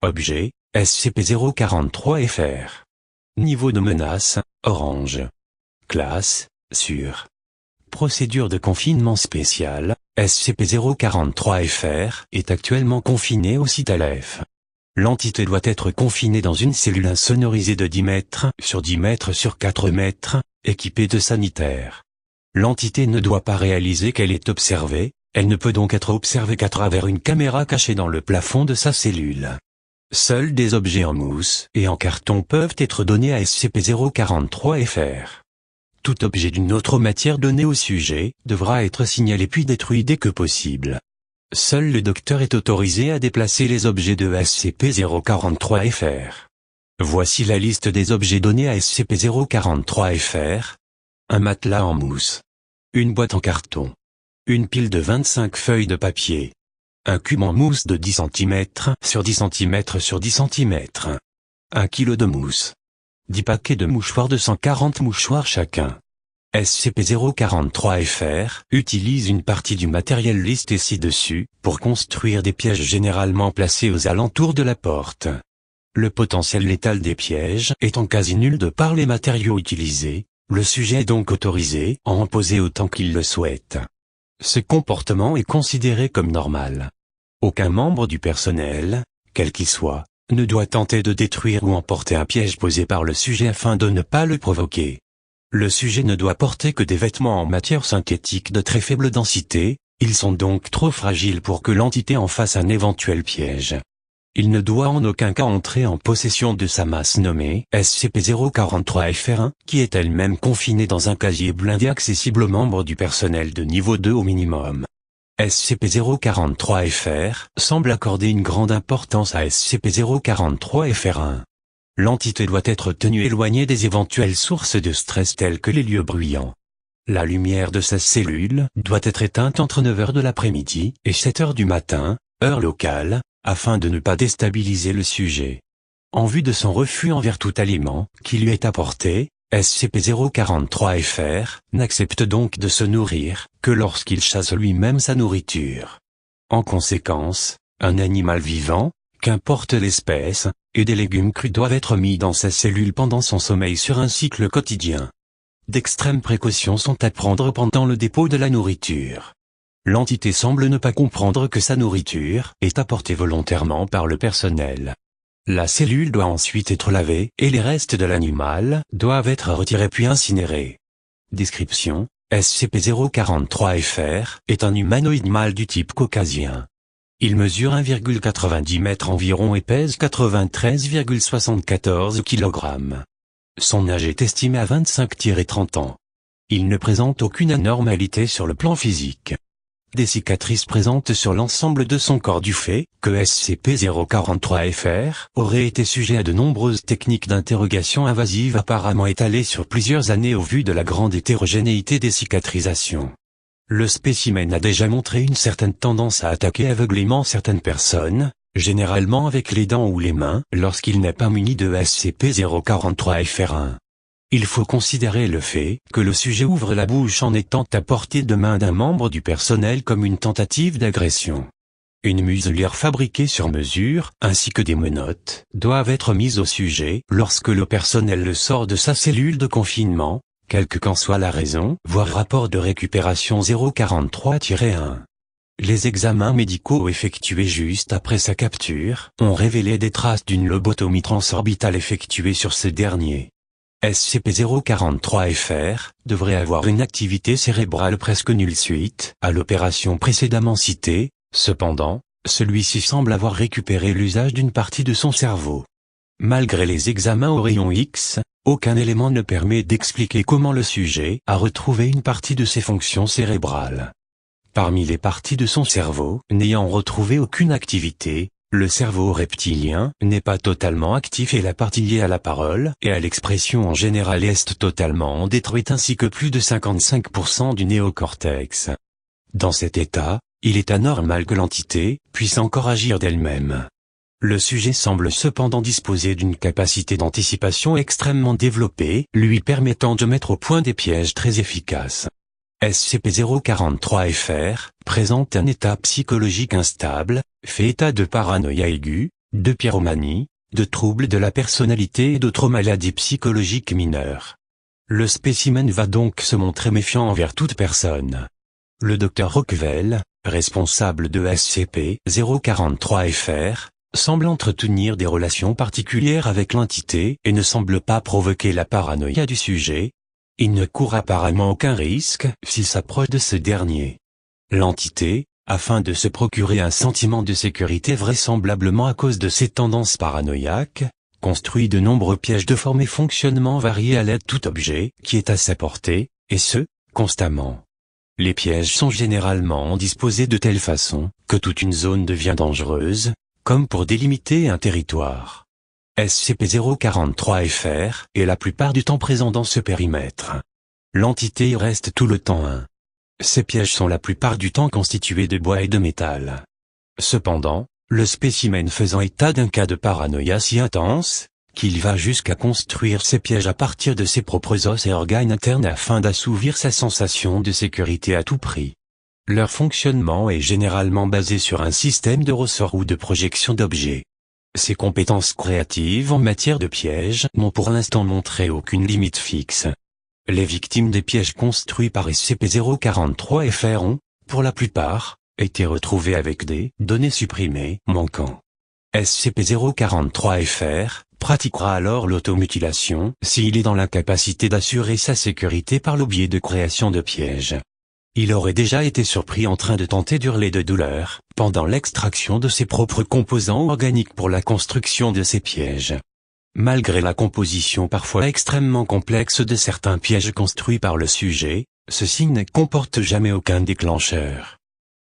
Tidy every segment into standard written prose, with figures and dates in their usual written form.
Objet, SCP-043-FR. Niveau de menace, orange. Classe, sûr. Procédure de confinement spéciale, SCP-043-FR est actuellement confiné au site Aleph. L'entité doit être confinée dans une cellule insonorisée de 10 mètres sur 10 mètres sur 4 mètres, équipée de sanitaires. L'entité ne doit pas réaliser qu'elle est observée, elle ne peut donc être observée qu'à travers une caméra cachée dans le plafond de sa cellule. Seuls des objets en mousse et en carton peuvent être donnés à SCP-043-FR. Tout objet d'une autre matière donné au sujet devra être signalé puis détruit dès que possible. Seul le docteur est autorisé à déplacer les objets de SCP-043-FR. Voici la liste des objets donnés à SCP-043-FR. Un matelas en mousse. Une boîte en carton. Une pile de 25 feuilles de papier. Un cube en mousse de 10 cm sur 10 cm sur 10 cm. 1 kg de mousse. 10 paquets de mouchoirs de 140 mouchoirs chacun. SCP-043-FR utilise une partie du matériel listé ci-dessus pour construire des pièges généralement placés aux alentours de la porte. Le potentiel létal des pièges étant quasi nul de par les matériaux utilisés, le sujet est donc autorisé à en poser autant qu'il le souhaite. Ce comportement est considéré comme normal. Aucun membre du personnel, quel qu'il soit, ne doit tenter de détruire ou emporter un piège posé par le sujet afin de ne pas le provoquer. Le sujet ne doit porter que des vêtements en matière synthétique de très faible densité, ils sont donc trop fragiles pour que l'entité en fasse un éventuel piège. Il ne doit en aucun cas entrer en possession de sa masse nommée SCP-043-FR1, qui est elle-même confinée dans un casier blindé accessible aux membres du personnel de niveau 2 au minimum. SCP-043-FR semble accorder une grande importance à SCP-043-FR1. L'entité doit être tenue éloignée des éventuelles sources de stress telles que les lieux bruyants. La lumière de sa cellule doit être éteinte entre 9 h de l'après-midi et 7 h du matin, heure locale, afin de ne pas déstabiliser le sujet. En vue de son refus envers tout aliment qui lui est apporté, SCP-043-FR n'accepte donc de se nourrir que lorsqu'il chasse lui-même sa nourriture. En conséquence, un animal vivant, qu'importe l'espèce, et des légumes crus doivent être mis dans sa cellule pendant son sommeil sur un cycle quotidien. D'extrêmes précautions sont à prendre pendant le dépôt de la nourriture. L'entité semble ne pas comprendre que sa nourriture est apportée volontairement par le personnel. La cellule doit ensuite être lavée et les restes de l'animal doivent être retirés puis incinérés. Description: SCP-043-FR est un humanoïde mâle du type caucasien. Il mesure 1,90 m environ et pèse 93,74 kg. Son âge est estimé à 25-30 ans. Il ne présente aucune anormalité sur le plan physique. Des cicatrices présentes sur l'ensemble de son corps du fait que SCP-043-FR aurait été sujet à de nombreuses techniques d'interrogation invasives apparemment étalées sur plusieurs années au vu de la grande hétérogénéité des cicatrisations. Le spécimen a déjà montré une certaine tendance à attaquer aveuglément certaines personnes, généralement avec les dents ou les mains, lorsqu'il n'est pas muni de SCP-043-FR1. Il faut considérer le fait que le sujet ouvre la bouche en étant à portée de main d'un membre du personnel comme une tentative d'agression. Une muselière fabriquée sur mesure, ainsi que des menottes, doivent être mises au sujet lorsque le personnel le sort de sa cellule de confinement, quelle qu'en soit la raison, voire rapport de récupération 043-1. Les examens médicaux effectués juste après sa capture ont révélé des traces d'une lobotomie transorbitale effectuée sur ce dernier. SCP-043-FR devrait avoir une activité cérébrale presque nulle suite à l'opération précédemment citée, cependant, celui-ci semble avoir récupéré l'usage d'une partie de son cerveau. Malgré les examens au rayon X, aucun élément ne permet d'expliquer comment le sujet a retrouvé une partie de ses fonctions cérébrales. Parmi les parties de son cerveau n'ayant retrouvé aucune activité, le cerveau reptilien n'est pas totalement actif et la partie liée à la parole et à l'expression en général est totalement détruite ainsi que plus de 55% du néocortex. Dans cet état, il est anormal que l'entité puisse encore agir d'elle-même. Le sujet semble cependant disposer d'une capacité d'anticipation extrêmement développée, lui permettant de mettre au point des pièges très efficaces. SCP-043-FR présente un état psychologique instable, fait état de paranoïa aiguë, de pyromanie, de troubles de la personnalité et d'autres maladies psychologiques mineures. Le spécimen va donc se montrer méfiant envers toute personne. Le Dr Rockwell, responsable de SCP-043-FR, semble entretenir des relations particulières avec l'entité et ne semble pas provoquer la paranoïa du sujet. Il ne court apparemment aucun risque s'il s'approche de ce dernier. L'entité, afin de se procurer un sentiment de sécurité vraisemblablement à cause de ses tendances paranoïaques, construit de nombreux pièges de forme et fonctionnement variés à l'aide de tout objet qui est à sa portée, et ce, constamment. Les pièges sont généralement disposés de telle façon que toute une zone devient dangereuse, comme pour délimiter un territoire. SCP-043-FR est la plupart du temps présent dans ce périmètre. L'entité y reste tout le temps. Ces pièges sont la plupart du temps constitués de bois et de métal. Cependant, le spécimen faisant état d'un cas de paranoïa si intense, qu'il va jusqu'à construire ses pièges à partir de ses propres os et organes internes afin d'assouvir sa sensation de sécurité à tout prix. Leur fonctionnement est généralement basé sur un système de ressort ou de projection d'objets. Ses compétences créatives en matière de pièges n'ont pour l'instant montré aucune limite fixe. Les victimes des pièges construits par SCP-043-FR ont, pour la plupart, été retrouvées avec des données supprimées manquant. SCP-043-FR pratiquera alors l'automutilation s'il est dans l'incapacité d'assurer sa sécurité par le biais de création de pièges. Il aurait déjà été surpris en train de tenter d'hurler de douleur pendant l'extraction de ses propres composants organiques pour la construction de ces pièges. Malgré la composition parfois extrêmement complexe de certains pièges construits par le sujet, ceux-ci ne comportent jamais aucun déclencheur.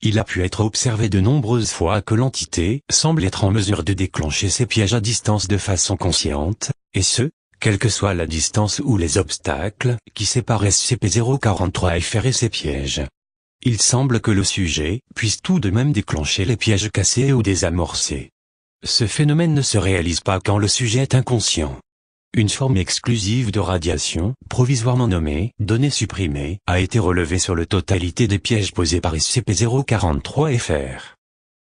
Il a pu être observé de nombreuses fois que l'entité semble être en mesure de déclencher ces pièges à distance de façon consciente, et ce, quelle que soit la distance ou les obstacles qui séparent SCP-043-FR et ses pièges. Il semble que le sujet puisse tout de même déclencher les pièges cassés ou désamorcés. Ce phénomène ne se réalise pas quand le sujet est inconscient. Une forme exclusive de radiation, provisoirement nommée « données supprimées », a été relevée sur la totalité des pièges posés par SCP-043-FR.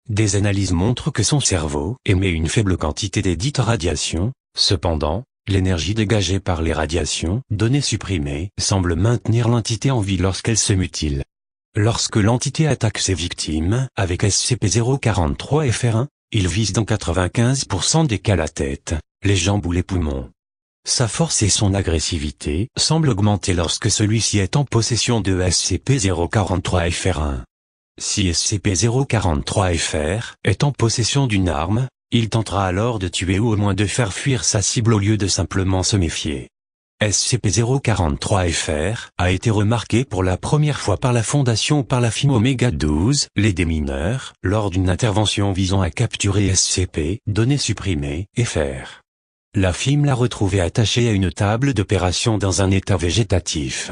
Des analyses montrent que son cerveau émet une faible quantité des dites radiations, cependant, l'énergie dégagée par les radiations « données supprimées » semble maintenir l'entité en vie lorsqu'elle se mutile. Lorsque l'entité attaque ses victimes avec SCP-043-FR1, il vise dans 95% des cas la tête, les jambes ou les poumons. Sa force et son agressivité semblent augmenter lorsque celui-ci est en possession de SCP-043-FR1. Si SCP-043-FR est en possession d'une arme, il tentera alors de tuer ou au moins de faire fuir sa cible au lieu de simplement se méfier. SCP-043-FR a été remarqué pour la première fois par la Fondation par la FIM Oméga 12, les démineurs, lors d'une intervention visant à capturer SCP, données supprimées, FR. La FIM l'a retrouvé attaché à une table d'opération dans un état végétatif.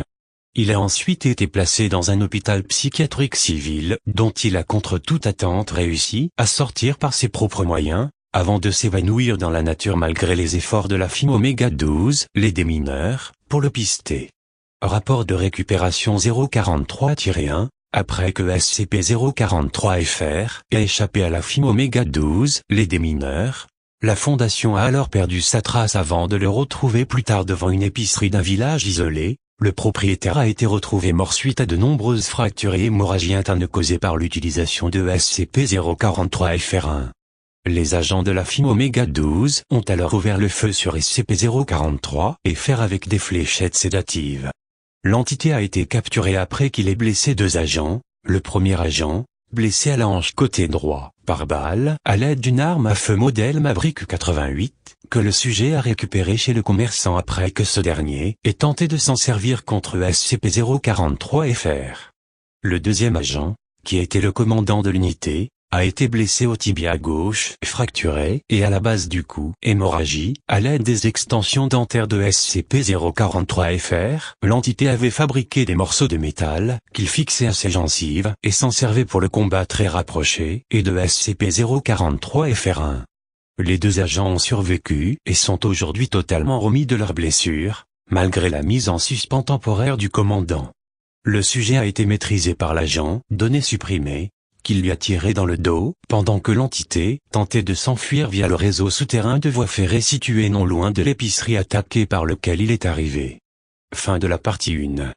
Il a ensuite été placé dans un hôpital psychiatrique civil, dont il a contre toute attente réussi à sortir par ses propres moyens, avant de s'évanouir dans la nature malgré les efforts de la FIM Oméga 12, les démineurs, pour le pister. Rapport de récupération 043-1, après que SCP-043-FR ait échappé à la FIM Oméga 12, les démineurs, la Fondation a alors perdu sa trace avant de le retrouver plus tard devant une épicerie d'un village isolé. Le propriétaire a été retrouvé mort suite à de nombreuses fractures et hémorragies internes causées par l'utilisation de SCP-043-FR1. Les agents de la FIM Oméga 12 ont alors ouvert le feu sur SCP-043-FR avec des fléchettes sédatives. L'entité a été capturée après qu'il ait blessé 2 agents, le premier agent, blessé à la hanche côté droit, par balle, à l'aide d'une arme à feu modèle Maverick 88, que le sujet a récupéré chez le commerçant après que ce dernier ait tenté de s'en servir contre SCP-043-FR. Le deuxième agent, qui était le commandant de l'unité, a été blessé au tibia gauche, fracturé, et à la base du cou, hémorragie, à l'aide des extensions dentaires de SCP-043-FR. L'entité avait fabriqué des morceaux de métal, qu'il fixait à ses gencives, et s'en servait pour le combat très rapproché, et de SCP-043-FR1. Les 2 agents ont survécu, et sont aujourd'hui totalement remis de leurs blessures, malgré la mise en suspens temporaire du commandant. Le sujet a été maîtrisé par l'agent, données supprimées, qu'il lui a tiré dans le dos, pendant que l'entité tentait de s'enfuir via le réseau souterrain de voies ferrées situé non loin de l'épicerie attaquée par lequel il est arrivé. Fin de la partie 1.